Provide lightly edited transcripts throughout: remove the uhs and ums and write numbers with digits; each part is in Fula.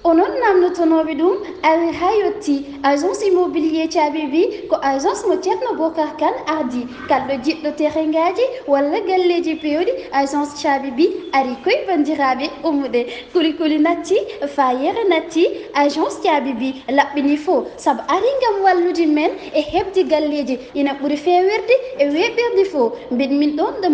onon namnotonoɓe ɗum ari ha yetti agence immobilier caabi bi ko agence mo ceerno bocar kane ardi kalɗo jiɗɗo terengaji walla galleji pewɗi agence caabi bi ari koye bandiraɓe ummuɗe kulikuli natti fayere natti agence caabi bi laɓɓini fo saabu ari gam wallude men e hebde galleji ina ɓuuri fewirde e weɓirde fo mbiɗ min ɗon de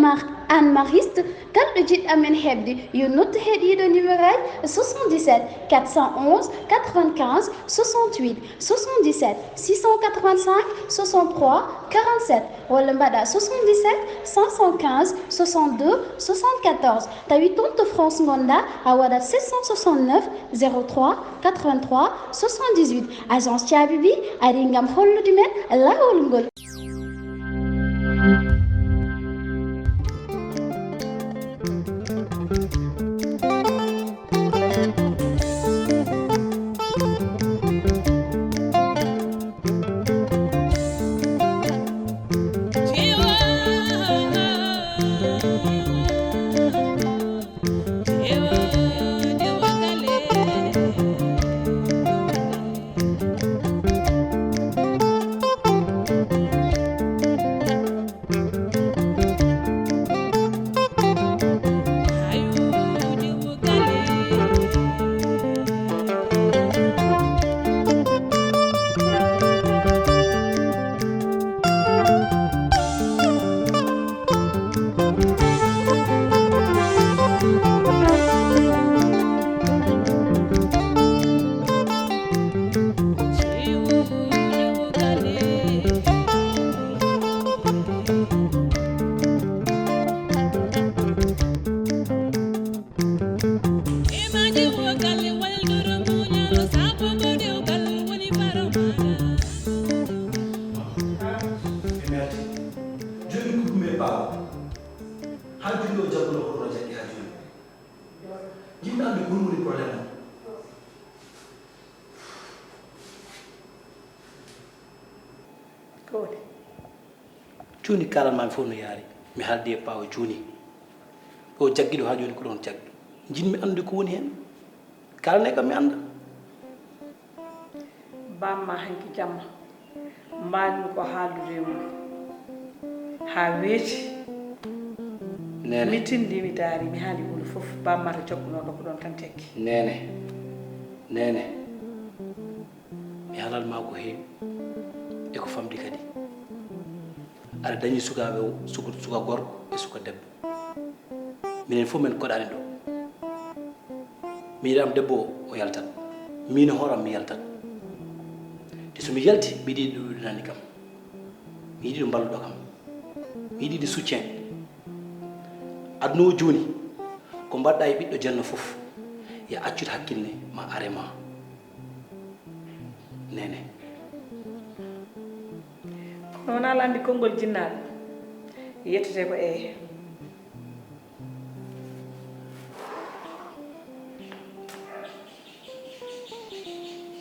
Anne Mariste kalɗo jiɗɗo men hebde yo noddu heeɗiɗo numéro aji 77 411 95 68 77 685 63 47 walla mbaɗa 77 515 62 74 tawi toon to France gonɗa a waɗat 769 03 83 78 agence caabi bi ari gam hollude men lawol ngol. Joni kalanmami fof no yaari mi haaldi e pawo joni o jaggiɗo ha joni ko ɗon jaggi jinmi andude ko woni hen kalane kam mi anda bamma hanki jamma mbanmi ko haaldude mum ha weeti nene mi tindi mi daari mi haali woni fof bamma to jokkunoɗo ko ɗon tan tekki nene mi haalalma ko heewi e ko famdi kadi aɗa dañi suka gorko e suka debbo minen fof men koɗani ɗo mi yiɗam debbo o yaltat min hooram mi yaltat te somi yalti mi yiɗi ɗuɗinani kam mi yiɗi ɗo balluɗo kam mi yiɗi ɗi soutien aduna o joni ko mbaɗɗa e ɓiɗɗo janno fof ya accude hakkille ma arema nene non ala andi konngol jinnaɗo yettete ko eeye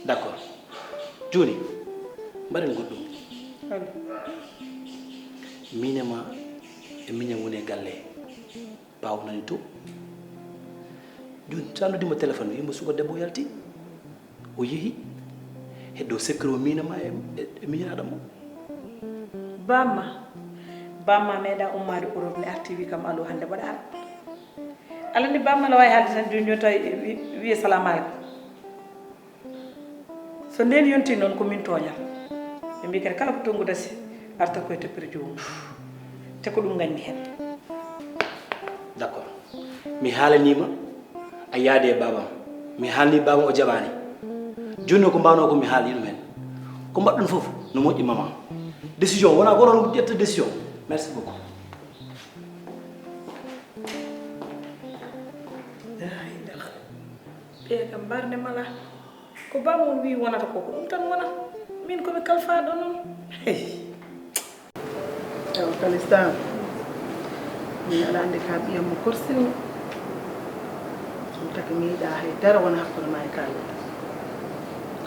d' accord joni mbaɗen goɗɗum minema e miñam woni e galle bawnani to joni so annudima téléphone wimo suka debbo yalti o yeehi heddo secret o minema e miñiraɗam o bamma meeɗa ummade Europe ne arti wi kam alo hande mbaɗa ara alandi bamma la wawi haalde tan joni tawi wiye salamu aleykum so nden yonti noon ko min toñal ɓe mbi kadi kala ko tongu dasi arta koye toppere jomum te ko ɗum gandi hen d' accord mi haalanima a yaade e babam mi haalni babam o jaɓani joni ko mbawno ko mi haali ɗum hen ko mbaɗɗon foof no moƴƴi maman décision wona ko onon ƴetta décision merci beaucoup ɓe kam mbarde mala ko bamon wi wonata ko ɗum tan wona min komi kalfaɗo noon ewa kalistan min aɗa andi ka ɓiyam mo korsini ɗum taki mi yiɗa haydara wona hakkude ma e kalluɗa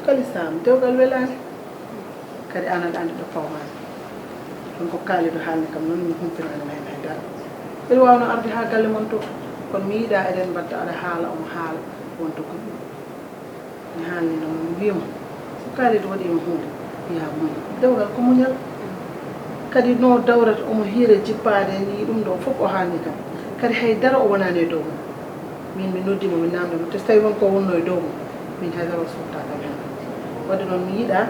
kalistan dewgal welani kadi an aɗa andi ɗo pawmani ɗum ko kaaliɗo haalni kam noon min humpinanima hen haydara ɓeɗa wawno arde ha galle mon to kono mi yiɗa eɗen mbadda aɗa haala omo haala wonto ko ɗum mi haalni no mi wiyamo so kaalido waɗima hunde ya muñ dewgal ko muñal kadi no dawrata omo hiire jippade ni ɗum ɗo fof o haalni kam kadi haydara o wonani e dow mum min mi noddimo mi namdemo te so tawi wonko wonno e dow mum min haydara o suftata hen wadde noon mi yiiɗa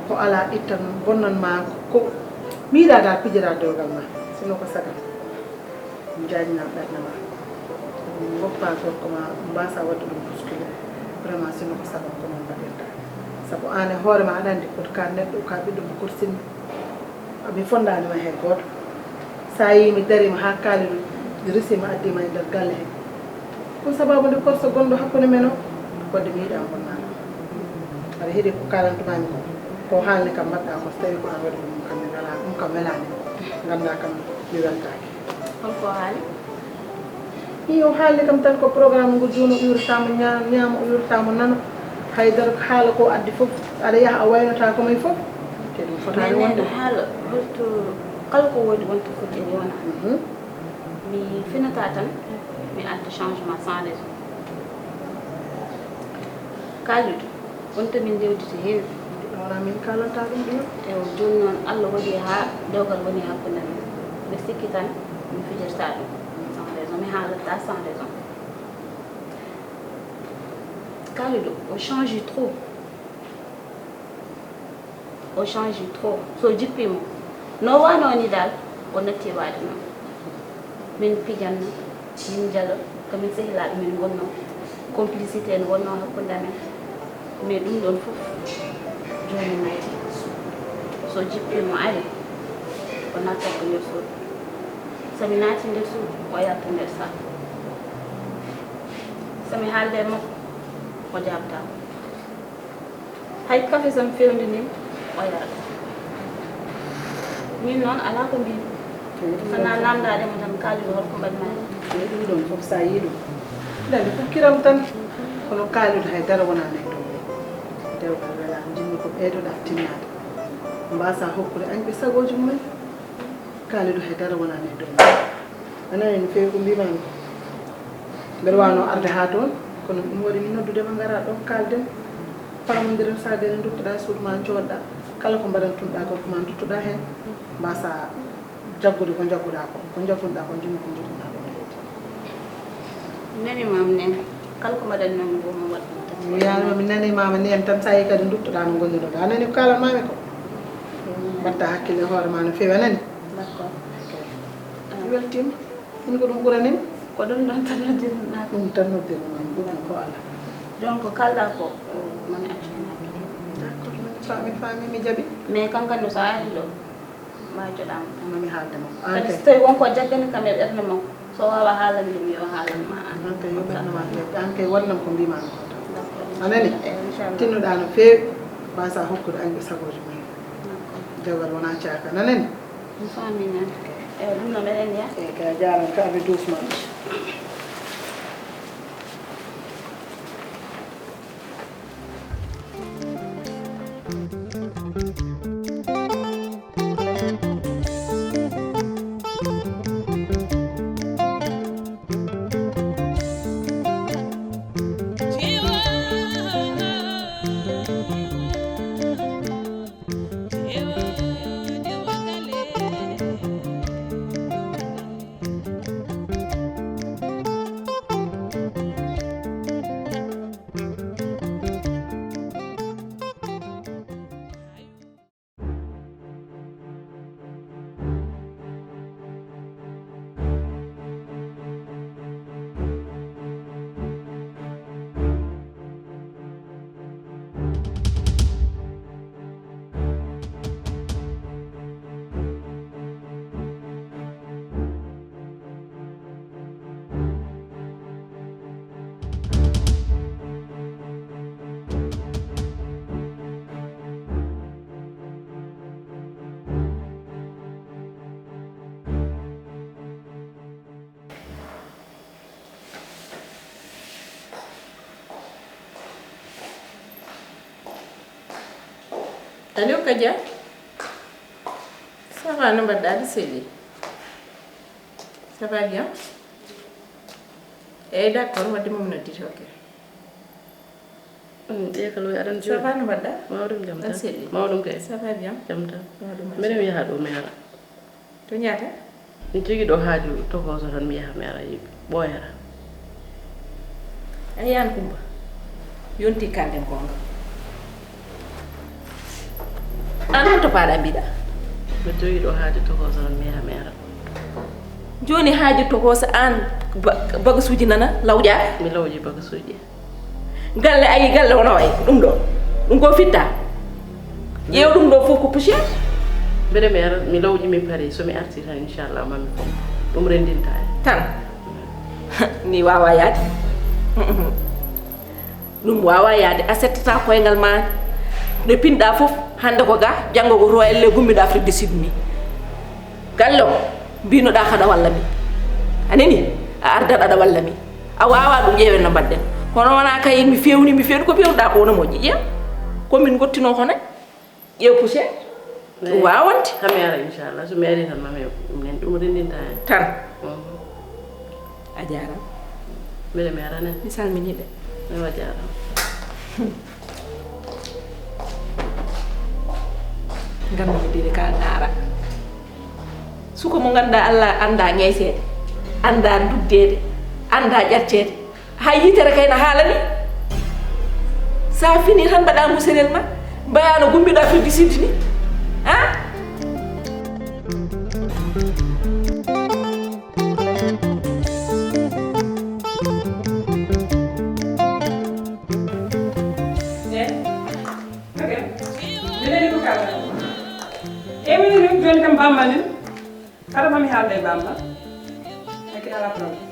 ko ala ittan bonnanma ko mi yiiɗa dal pijira dewgal ma sino ko saga mi jaajinam ɓerde ma mi woppa gorko ma mbasa wadde ɗum bousculé vraiment sino ko saga ko noon mbaɗirta saabu an e hoore ma aɗa andi koto ka neɗɗo ka ɓiɗɗo mo korsinmi mi fondanima hen goto sa yi mi darima ha kaaliɗo resima addima e nder galle he ɗum sababude korso gonɗo hakkude men o wadde mi yiiɗa bonnama aɗa heeɗi ko kalantumami ko haalni kam mbaɗɗa ko so tawi ko an waɗi ɗum kam mi wala ɗum kam welani ganda kam mi weltaki holko haali i o haalni kam tan ko programme ngo joni o iwritama ñaama o iwritama nana haydara haala ko addi foof aɗa yaaha a waynota ko may foof te ɗum fotani wonde haala holto kala ko woni wonto foti e wona mi finata tan mi adda changement sans raison kaalido wonto min jewtiti heewi wona min kalanta ɗum ɗum ewo joni noon allah waɗi ha dewgal woni hakkude men mbe sikki tan mi fijirta ɗum sans raison mi haalata sans raison kaalido o change trop o change trop so jippimo no wanoni dal o natti waade noon min pijanno min jalo komin sehilaɓe min gonno complicité ne wonno hakkude amen mais ɗum ɗon fof joni nayti so jippimo ari o nattat ko nder suudu somi naati nder suudu o yalta nder sal somi haalde makko o jabtama hay kafe somi fewndini o yalta min noon ala ko mbimi sana namdademo tan kaalido holko mbaɗimani ɗum ɗon fof sa yi ɗum dande fukkiram tan kono kaalido haydara wonani e dow dewgal wela jinmi ko ɓeydoɗa tinnade mbasa hokkude añɓe sagoji mumen kaalido haydara wonani e dow anani no fewi ko mbimami ko mbeɗa wawno arde ha toon kono ɗum waɗi mi noddudema gara ɗon kalden famodiren sa dene duttoɗa e suudu ma jooɗɗa kala ko mbaɗantunoɗa gorko ma duttoɗa hen mbasa jaggude ko jagguɗa ko jaggunoɗa ko jinmi ko jiɗɗa ɗon leydi nanimam nen kala ko mbaɗannami bo mo waɗ mi yano mi nanimama nen tan sa yi kadi duttoɗa no gonnoɗa a nani ko kalanmami ko mbatta hakkille hoore ma no fewi a nani d' accord weltima min ko ɗum ɓuranimi ko ɗum ɗon tan noddirnoɗa ɗum tan noddirnomami ɓuran ko ala donc ko kalɗa ko moni accuɗa d' accord mi faami mi jaaɓi mais kankandi so ari ɗo majoɗama mami haalde makko kadi so tawi wonko jaggani kam e ɓerde makko so wawa haalande ɗum yo haalanma an an kay yo ɓerdema ƴeɓde an kay waɗnam ko mbimami ko tan d' accord a nani inchallah tinnoɗa no fewi mbasa hokkude añɓe sagoji mumen dewgal wona caaka nanani mi faami nan eyi ɗum no mbeɗen ya eyyi kay a jarama ka aɓe doucement Allô Kadia, ça va, nous allons essayer. Ça va bien? Eh d'accord, on va demander, ok. dia kalau ada ça va no badda mawdum jam tan Aseli. mawdum kay ça va bien jam tan Mawɗum mbeɗa mi yaha ɗo mi ara to ñaata mi jogui ɗo haaju tokoso tan mi yaha mi ara ɓooyata a yan kumba yonti kalden gonga an honto paɗa mbiɗa mbeɗa jogui ɗo haaju tokoso tan mi yaha mi ara joni haaju tokoso an bagasuji nana lawƴa mi lawji bagasuji galle ayi galle wona way ɗum ɗo ɗum ko fitta ƴeew ɗum ɗo fof ko poussiére mbeɗa mi ara mi lawji mi paari somi arti tan inchallah mami fof ɗum rendinta e tan ni wawa yaade ɗum wawa yaade a settata koyngal ma no pinɗa fof hande ko ga janggo ko to elle gummiɗo Afrique du Sud ni galle o mbinoɗa kaɗa walla mi anani a ardat aɗa walla mi a wawa ɗum ƴeewen no mbaɗɗen kono wona kay mi fewni ko pewɗa ko wona moƴƴi ƴeew komin gottino kono ƴeew poussiére ɗum wawante hami ara inchallah somi ari tan mami ɗum rendinta hen tan a jarama mbeɗa mi ara nen mi salminiɓe ewa jarama gandumidiri ka naara suko mo ganduɗa Allah anda ñaysede anda duddede anda ƴartede ha yitere kayna haalani sa fini tan mbaɗa muserel ma mbayano gumbiɗo Afrique du Sud ni ha joni kam bamma ni kada mami haalde e bamma eke ala problème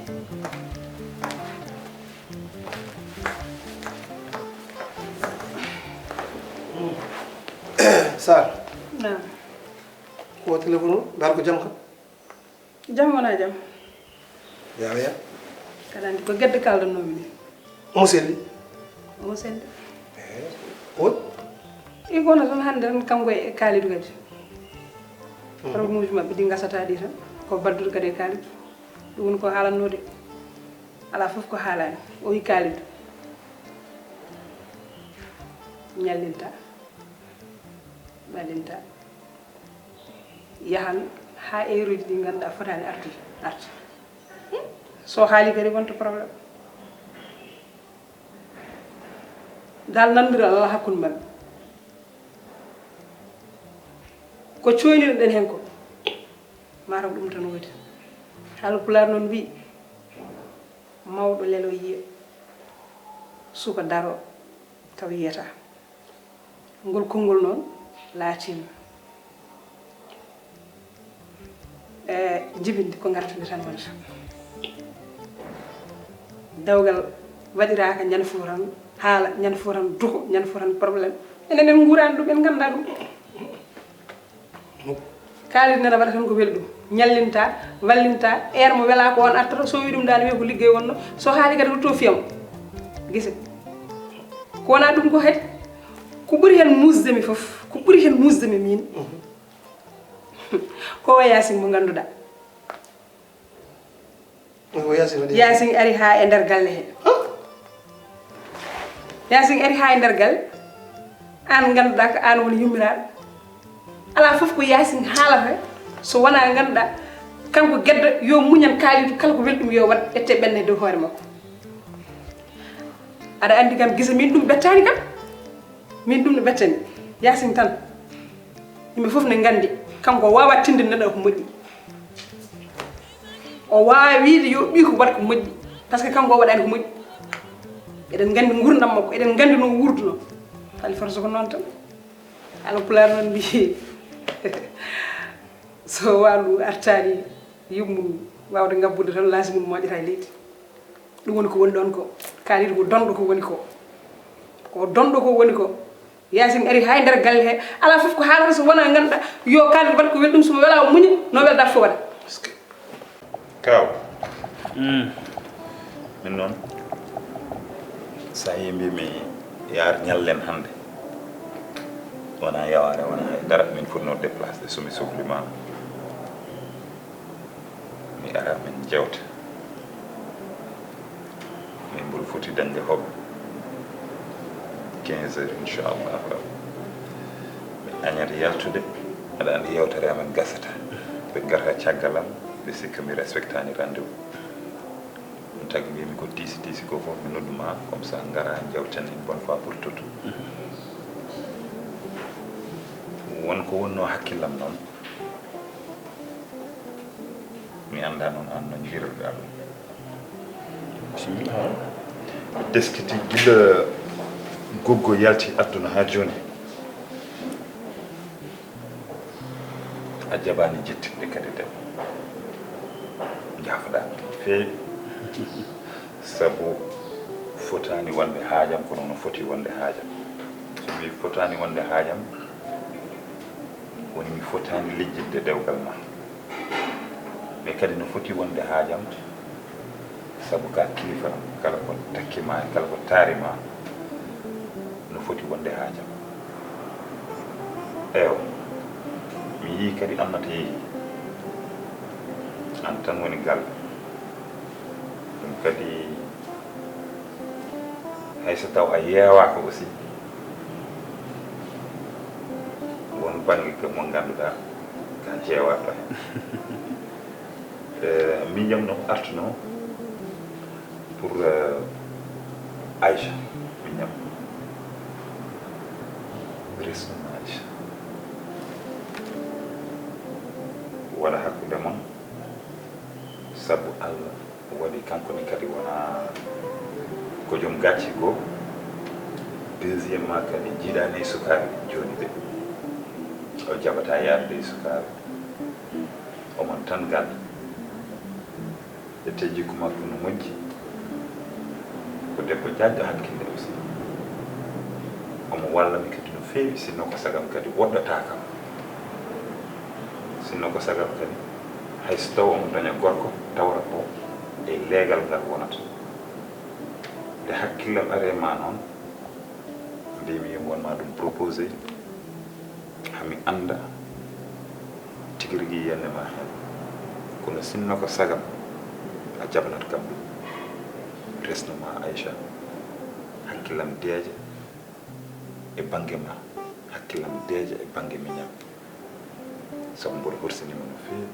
Sar nam ko téléphone dal ko jam kam jam wona jam ya kada andi ko gedde kaldannomi ni muselli o sende o i gono tan hande tan kanko e Kalidou kadi problème uji mabɓe ɗi gasata ɗi tan ko baddude kadi e Kalidou ɗum woni ko haalanno de ala foof ko haalani o wi Kalidou ñallinta ɓalinta yahan ha heure uji ɗi ganduɗa fotani artude arta so haali kadi wonto probléme dal nandiral ala hakkude mabɓe ko coyninoɗen hen ko mataw ɗum tan wodi Haalpulaar noon wi mawɗo lelo yiya suka daro taw yiyata ngol konngol noon laatima jibinde ko gartinde tan wonata dawgal waɗiraka ñande fo tan haala ñande fo tan duko ñande fo tan probléme enen en guurani ɗum en ganda ɗum Kalidou nana waɗa tan ko welɗum ñallinta wallinta air mo wela ko on artata so wi ɗum dal wi ko liggey wonno so haali kadi rutto fiyam gise ko wona ɗum ko kadi ko ɓuuri hen musdemi foof ko ɓuuri hen musdemi min ko wa Yacine mo ganduɗa Yacine ari ha e nder galle he Yacine ari ha e nder galle an ganduɗa ko an woni yummiraɗo ala foof ko Yacine haalata so wona ganduɗa kanko geddo yo muñan Kalidou kala ko welɗum yo wat ette ɓenne dow hoore makko aɗa andi kam gisa min ɗum bettani kam min ɗum no bettani Yacine tan yimɓe foof ne gandi kanko wawa tinde neɗɗo ko moƴƴi o wawa wiide yo ɓi ko waɗa ko moƴƴi par ce que kanko o waɗani ko moƴƴi eɗen gandi gurdam makko eɗen gandi no wurduno hali forso ko noon tan Haalpulaar noon mbi so wandu artani yummum wawde ngabbude tan laasi mum moƴƴata e leydi ɗum woni ko woni ɗon ko Kalidou ko donɗo ko woni ko ko donɗo ko woni ko Yacine ari ha e nder galle he ala foof ko haalata so wona ganduɗa yo Kalidou waɗa ko welɗum somo wela o muñi no welda fo waɗa kaw min noon sa yi mbimi yaar ñallen hande wona yaware wona dara min fotno déplacé somi sohlima mi ara min jewta min mboɗo foti dañde hoɓɓe 15 heures inchallah ɓe añata yaltude aɗa andi yewtere amen gasata ɓe garta caggalam ɓe sikka mi respectani rendez-vous ɗum tagi mbimi ko tiisi ko fof mi nodduma comme ça gara jewten une bonne fois pour tout wonko wonno hakkillam noon mi anda noon an no jiiruɗa ɗum bismillah mi teskiti gila goggo yalti adduna ha joni a jaɓani jettiɗe kadi de jafoɗa feewi sabu fotani wonde haajam kono no foti wonde haajam so mi fotani wonde haajam woni mi fotani lijjidde dewgal ma mais kadi no foti wonde haajam sabu ka kilifa kala ko takkima kala ko taarima no foti wonde haajam eyo mi yii kadi annata yeehi an tan woni gal ɗum kadi hayso taw a yeewaka aussi won bange ko mo ngannduɗaa ka jeewaɗo hen miijam no artuno pour Aïcha miñam resnuma Aïcha waɗa hakkude mon sabu Allah waɗi kankoni kadi wona ko joom gacci goo deuxiémement kadi jiiɗani e sukaaɓe joni ɓe o jaɓata yaade e sukaaɓe omon tan gal e teji ko makko no moƴƴi ko debbo jaajɗo hakkille aussi omo wallami kadi no feewi sinno ko sagam kadi woɗɗata kam sinno ko sagam kadi hayso taw omo daña gorko tawra ko e leegal ngal wonata nde hakkillam are ma noon mbimi yo wonma ɗum proposé hami anda tigi rigui yenne ma hen kono sinno ko sagam a jabanat kam ɗum resnoma Aïcha hakkillam deeja e banggue ma hakkillam deeja e banggue miñam sabu mboɗo horsinima no feewi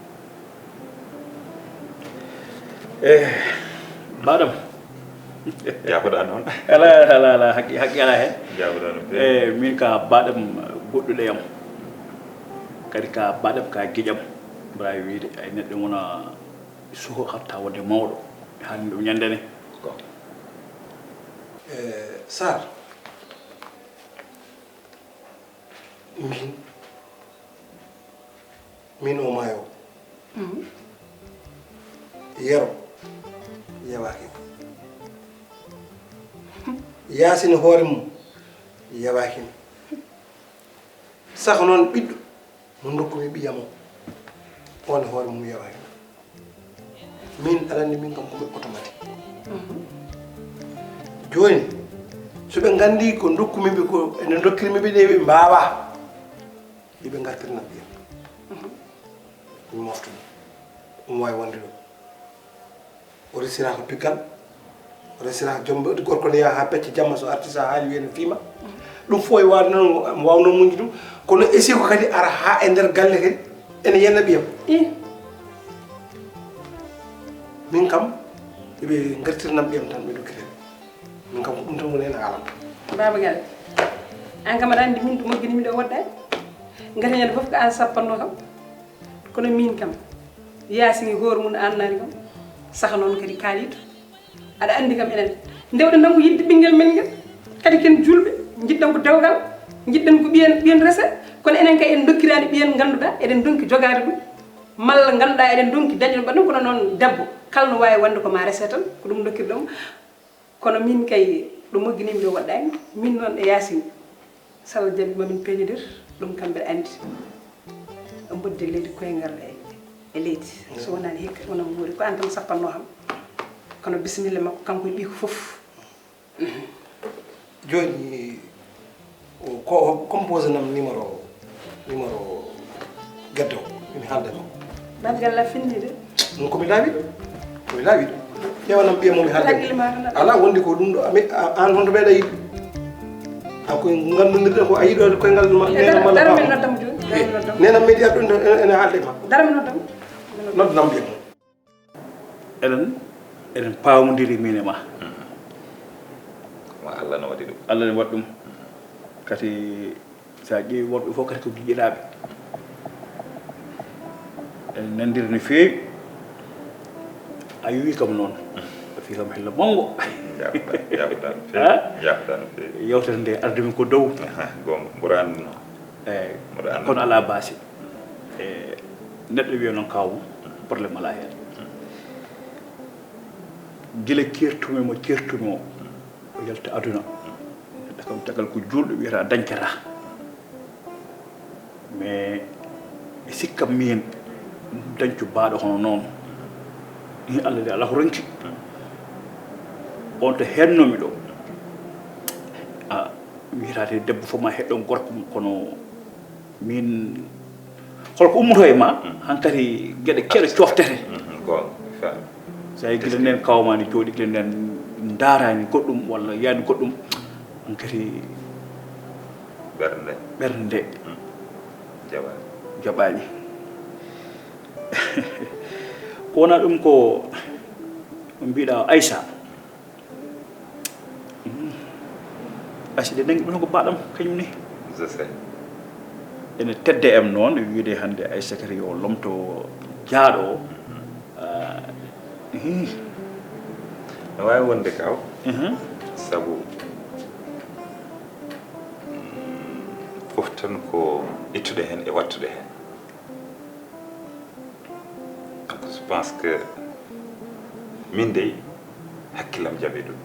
baɗam jafoɗa noon ala haqqi ala hen jafoɗa no feewi min ka baɗam goɗɗuɗo yam kadi ka baɗam ka guiƴam mbawi wiide ay neɗɗo wona suho hatta wonde mawɗo hani ɗum ñandene Sar min o mayo yero yewaki yasini hoore mum yewaki saka noon ɓiɗɗo mo dokkumi ɓiyamo on hoore mum yewaki min alandi min kam komi automatique joni soɓe gandi ko dokkumi ɓe ko ene dokkirimi ɓe ɗe ɓe mbawa yiɓe gartirna ɓiyam mi moftumi omo wawi wonde ɗo o resira ko piggal o resira ko joom gorko ne yaha ha pecce jamma so arti sa haali wiyene fiima ɗum fo e wawde noon mo wawno muñde ɗum kono esi ko kadi ara ha e nder galle kadi ene yenna ɓiyam min kam eɓe gartirnam ɓiyam tan ɓe dokkire min kam ko ɗum tan woni hen haalam baba gal an kam aɗa andi min ɗo mogguinimi ɗo woɗɗani gati ñande foof ko an sappanno kam kono min kam yaasini hoore mum annani kam saka noon kadi kaalido aɗa andi kam enen ndewɗen tan ko yidde ɓinguel men ngel kadi ken julɓe jiɗɗen ko dewgal jiɗɗen ko ɓiyen rese kono enen kay en dokkirani ɓiyen ganduɗa eɗen donki jogade ɗum malla ganduɗa eɗen donki dañol mbaɗɗum kono noon debbo kala no wawi wonde koma rese tan ko ɗum dokkirɗum kono min kay ɗo mogguinimi ɗo waɗɗani min noon e yasini sala jaɓi mamin peñodir ɗum kam mbeɗa andi bodde leydi koyngal e leydi so wonani hikka wona wuuri ko an tan sappanno kam kono bisimilla makko kanko e ɓiiko foof joni ko compose nam numéro gaddo mi haalde makko babgal la finni de ɗum komi laawiɗo ƴewanam ɓiya momi haalde ala wondi ko ɗum ɗo an honto ɓeeɗa yiɗi ako ngandondirɗen ko a yiɗode koyngal nena mala dara min noddam joni nena meɗi addu ene haalde ma dara min noddam noddam mbiyam eɗen pawodiri min e ma ma Allah no waɗi ɗum Allah ne waɗi ɗum kadi sa ƴeewi wonɓe fof kadi ko giƴƴiɗaɓe en nandiri no feewi a wi kam noon a fi kam hella mawgo yaɓɗa no feewi yewtere nde ardumi ko dow gonga mboɗo anduno eyyi kono ala baasi neɗɗo wiya noon kaw probléme ala hen gila kertumi mo o yalta aduna neɗɗo kam tagal ko julɗo wiyata dañcata mais e sikkam min dañcu baaɗo hono noon ni Allah de ala ko ronki on to hennomi ɗo wiyatade debbo fof ma heɗɗon gorko kono min holko ummoto e ma hankkadi gueɗe keɗe coftete so yi gila nden kawmani jooɗi gila nden daarani goɗɗum walla yaani goɗɗum hankkadi ɓernde nde jaɓani ko wona ɗum ko mbiɗa Aïssa Aïssa de nangi ɗum ko baɗam kañum ni ene tedde em noon wiide hannde Aïssa kadi yo lomto jaaɗo no wawi wonde kaw sabu fof tan ko ittude hen e wattude hen je pense que min dey hakkillam jaɓi ɗum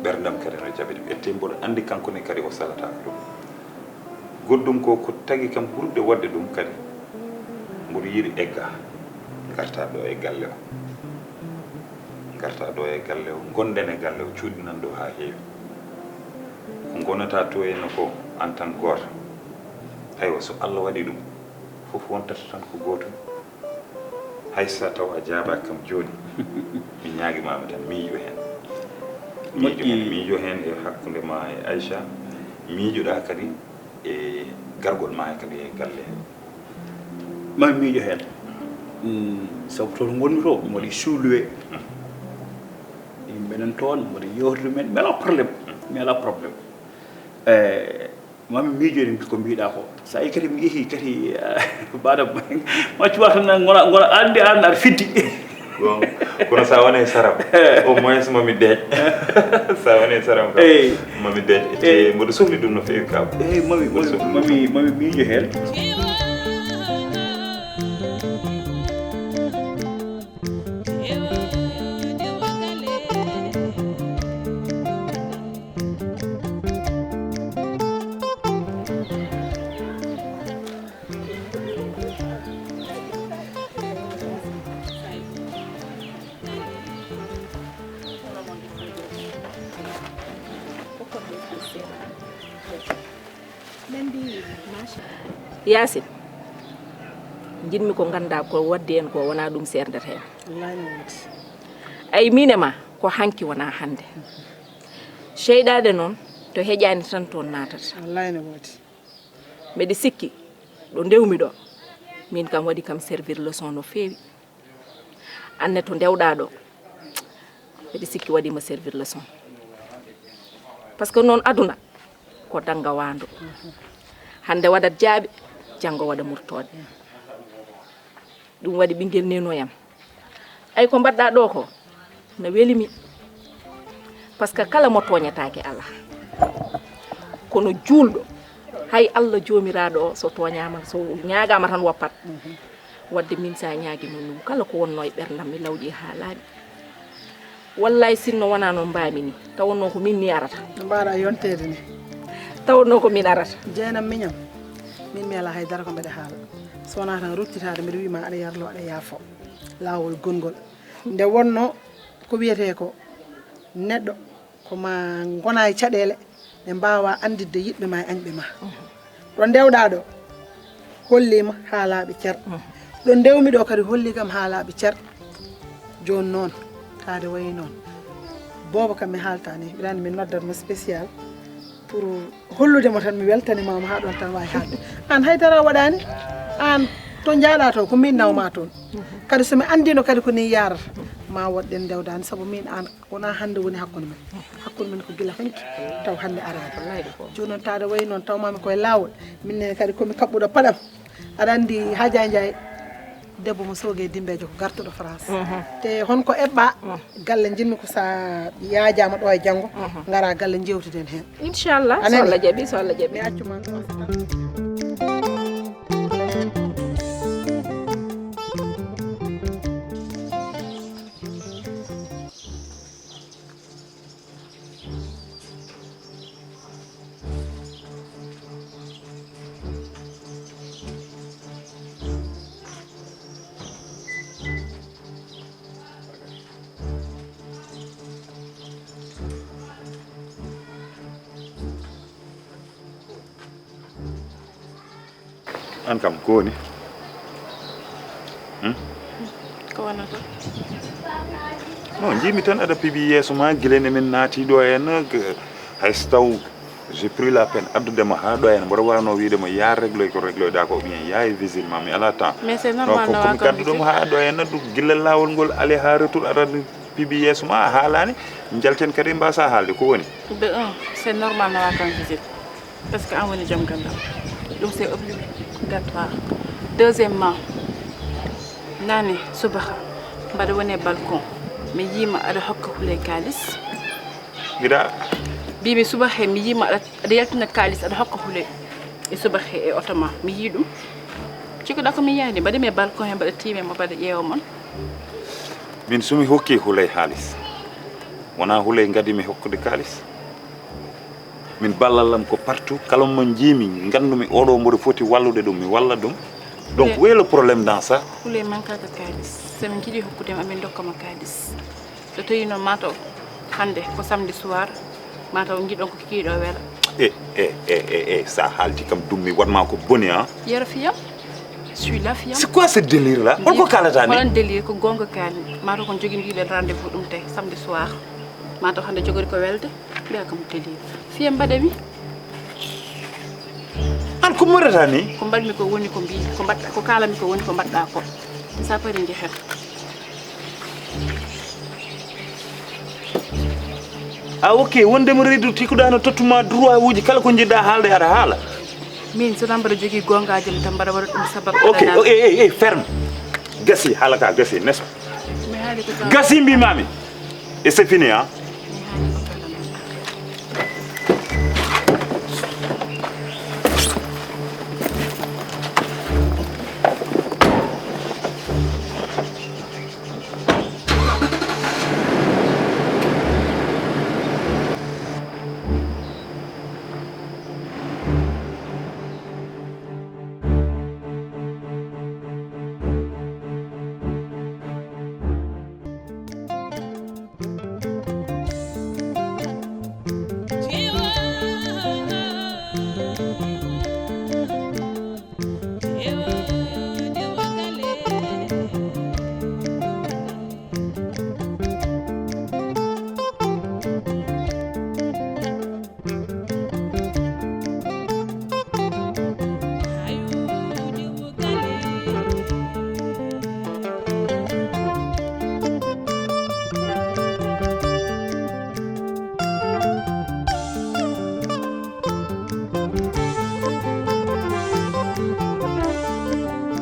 ɓerdam kadi no jaɓi ɗum ette mboɗo andi kankone kadi o salatako ɗum goɗɗum ko tagi kam ɓurɗe wadde ɗum kadi mboɗo yiiɗi egga garta ɗo e galle o gonden e galle o cuuɗinan ɗo ha heewi ko gonata to eno ko en tan goto aywa so Allah waɗi ɗum fof wontata tan ko gotum haysa taw a jaaba kam joni mi ñaaguimama tan miijo hen miijo hen e hakkude ma e Aïcha miijoɗa kadi e gargol ma kadi e galle he mami miijo hen sabu toon gonmi to mi waɗi suuluwe yimɓenen toon mbaɗa yewtude men mi ala probléme mami miijoɗen ko mbiɗa ko sa yi kadi mi yeehi kadi baɗa maccuwa tan gona andi an aɗa fiddi kono sa wone saram au moins mami deeƴ sa wone saram kam mami deeƴ ete mboɗo sohli ɗum no feewi kam eyyi mami miijo hen Yasin jinmi ko ganda ko wadde en ko wona ɗum serdata hen ay minema ko hanki wona hande sheydade noon to heƴani tan toon natata wallahi ne wodi mbeɗa sikki ɗo ndewmi ɗo min kam waɗi kam servir leçon no feewi anne to ndewɗa ɗo mbeɗa sikki waɗima servir leçon par ce que noon aduna ko danga wando hande waɗat jaaɓe janggo waɗa murtode ɗum waɗi ɓinguel nenoyam ay ko mbaɗɗa ɗo ko no welimi par ce que kala mo toñatake Allah kono julɗo hay Allah jomiraɗo o so toñama so ñagama tan woppat wadde min sa ñaguima ɗum kala ko wonno e ɓerdam mi lawƴi ha laaɓi wallahi sinno wona noon mbami ni tawonno ko min ni arata no mbaɗa yontede ni tawonno ko min arata jeenam miñam min mi ala haydara ko mbeɗa haala so wona tan ruttitade mbeɗa wima aɗa yarlo aɗa yaafo lawol gongol nde wonno ko wiyete ko neɗɗo koma gona e caɗele ɓe mbawa andidde yiɗɓe ma e añɓe ma ɗo ndewɗa ɗo hollima ha laaɓi cer ɗo ndewmi ɗo kadi holli kam ha laaɓi cer joni noon kaade wayi noon bobo kam mi haaltani ɓirani min noddat mo spécial pour hollude mo tan mi weltani mama ha ɗon tan wawi haalde an haydara waɗani an to jaaɗa to ko min nawma toon kadi somi andino kadi ko ni yarata ma woɗɗen dewdani saabu min an wona hande woni hakkude men ko gila hanki taw hande arade joni noon taade wayi noon tawmami koye lawol minne kadi komi kabɓuɗo paɗam aɗa andi Hadja Ndiaye debbo mo soogue dimbejo ko gartuɗo France te honko eɓɓa galle jinmi ko sa yaajama ɗo e janggo gara galle jewtiden hen inchallah so Allah jaaɓi mi accuma an kam ko woni ko wonata non jimi tan aɗa piiɓi yeeso ma guilene min naati ɗo henna hay so taw j'ai pris la peine addudema ha ɗo henna mboɗo wawno wiidemo ya régloy ko régloyɗa ko bien yaye visite ma mi ala temps mais c'est normal donc komi gadduɗomo ha ɗo henna ɗum guilla lawol ngol aller ha retour aɗa piiɓi yeeso ma a haalani jalten kadi mbasa haalde ko woni de un c'est normal nawa kam visite parce que an woni joom gandam ɗum c'est obligatoire deuxièmement nane subaha mbaɗa woni balcon mi yima aɗa hokka hule kalis mbiɗa mbimi subahe mi yima aɗa yaltina kalis aɗa hokka hule e subahe e oto ma mi yi ɗum cikkuɗa ko mi yiyani mbaɗimi e balcon he mbaɗa tiime mo mbaɗa ƴeewa mon min somi hokki huley haalis wona huley gadimi hokkude kalis min ballallam ko partout kala mo jiimi gandumi oɗo mboɗo foti wallude ɗum mi walla ɗum donc où est le problème dans ça huley mankaka kalis somin jiiɗi hokkudema amin dokkama kalis so tawi noon mataw hande ko samedi soir mataw jiiɗon ko kikiɗo weela sa haalti kam dummi watma ko boni hein yero fiyam celui-là fiyam c'est quoi ce délire là holko kalata ni holon délire ko gonga kaali mataw kon joguiɗiɓe rendez-vous ɗum tawi samedi soir mataw hande jogori ko welde mbiya kam délire fiyam mbaɗami an ko morata ni ko mbaɗmi ko woni ko mbi ko mbaɗɗa ko kalami ko woni ko mbaɗɗa ko sa pari jehen ok wondemo reedu tikuɗano tottuma droit uji kala ko jiɗɗa haalde aɗa haala min so tan mbaɗa jogui gongaji mi tan mbaɗa waɗa ɗum sababu ok ferme gasi haala ka gasi n'est-ce pas gasi mbimami et c'est fini hein